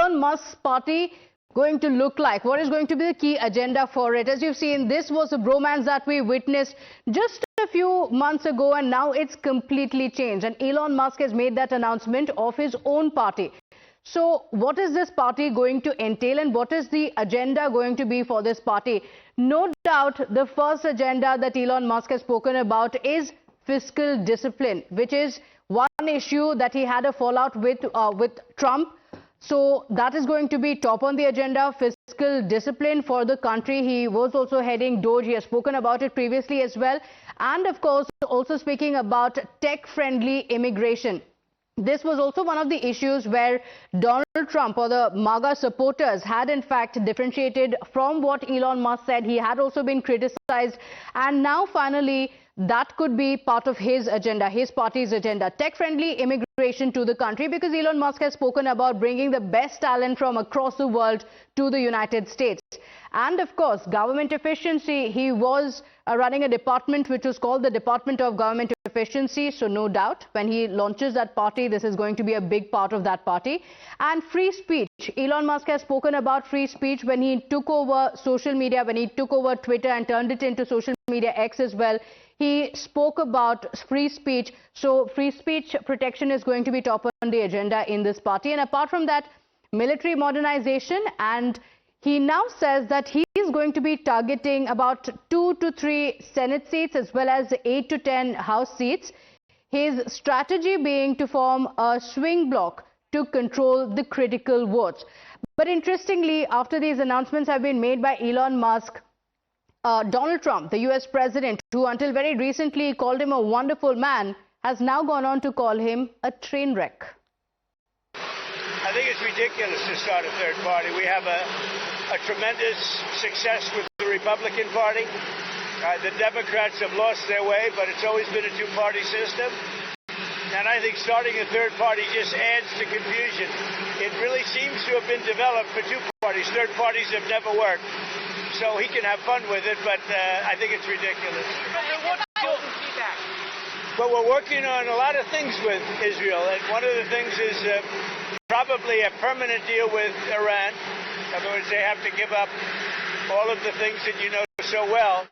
Elon Musk's party going to look like? What is going to be the key agenda for it? As you've seen, this was a bromance that we witnessed just a few months ago, and now it's completely changed. And Elon Musk has made that announcement of his own party. So what is this party going to entail, and what is the agenda going to be for this party? No doubt the first agenda that Elon Musk has spoken about is fiscal discipline, which is one issue that he had a fallout with Trump. So that is going to be top on the agenda, fiscal discipline for the country. He was also heading DOGE. He has spoken about it previously as well. And of course, also speaking about tech-friendly immigration. This was also one of the issues where Donald Trump or the MAGA supporters had in fact differentiated from what Elon Musk said. He had also been criticized, and now finally that could be part of his agenda, his party's agenda, tech-friendly immigration to the country, because Elon Musk has spoken about bringing the best talent from across the world to the United States. And of course, government efficiency. He was running a department which was called the Department of Government Efficiency. So no doubt when he launches that party, this is going to be a big part of that party. And free speech. Elon Musk has spoken about free speech when he took over social media, when he took over Twitter and turned it into social media X as well. He spoke about free speech. So free speech protection is going to be top on the agenda in this party. And apart from that, military modernization, and he now says that he is going to be targeting about 2 to 3 Senate seats as well as 8 to 10 House seats. His strategy being to form a swing bloc to control the critical votes. But interestingly, after these announcements have been made by Elon Musk, Donald Trump, the US president, who until very recently called him a wonderful man, has now gone on to call him a train wreck. I think it's ridiculous to start a third party. We have a tremendous success with the Republican Party. The Democrats have lost their way, but it's always been a two-party system. And I think starting a third party just adds to confusion. It really seems to have been developed for two parties. Third parties have never worked. So he can have fun with it, but I think it's ridiculous. But we're working on a lot of things with Israel, and one of the things is probably a permanent deal with Iran. In other words, they have to give up all of the things that you know so well.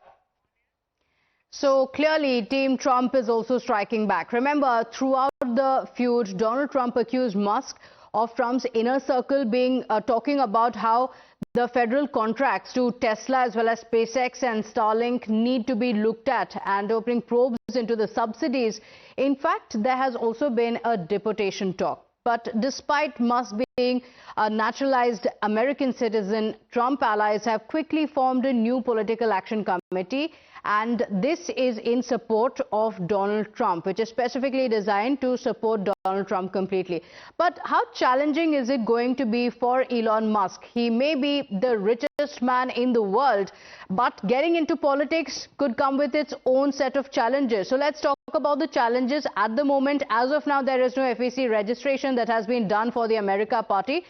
So clearly, Team Trump is also striking back. Remember, throughout the feud, Donald Trump accused Musk of Trump's inner circle being talking about how the federal contracts to Tesla as well as SpaceX and Starlink need to be looked at, and opening probes into the subsidies. In fact, there has also been a deportation talk. But despite Musk being a naturalized American citizen, Trump allies have quickly formed a new political action committee, and this is in support of Donald Trump, which is specifically designed to support Donald Trump completely. But how challenging is it going to be for Elon Musk? He may be the richest man in the world, but getting into politics could come with its own set of challenges. So let's talk about the challenges at the moment. As of now, there is no FEC registration that has been done for the America Party.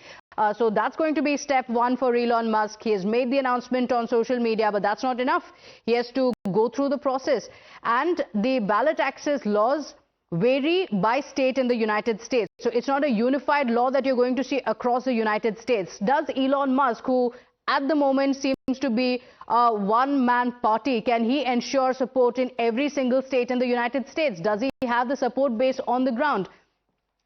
So that's going to be step one for Elon Musk. He has made the announcement on social media, but that's not enough. He has to go through the process. And the ballot access laws vary by state in the United States. So it's not a unified law that you're going to see across the United States. Does Elon Musk, who at the moment seems to be a one-man party, can he ensure support in every single state in the United States? Does he have the support base on the ground?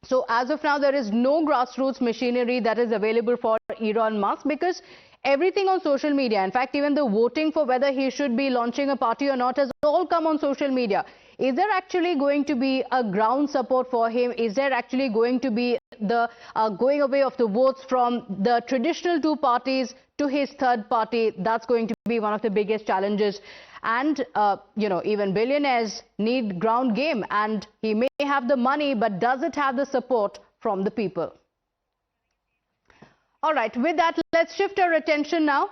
So as of now, there is no grassroots machinery that is available for Elon Musk, because everything on social media, in fact, even the voting for whether he should be launching a party or not, has all come on social media. Is there actually going to be a ground support for him? Is there actually going to be the going away of the votes from the traditional two parties to his third party? That's going to be one of the biggest challenges. And, even billionaires need ground game, and he may have the money, but does it have the support from the people? All right, with that, let's shift our attention now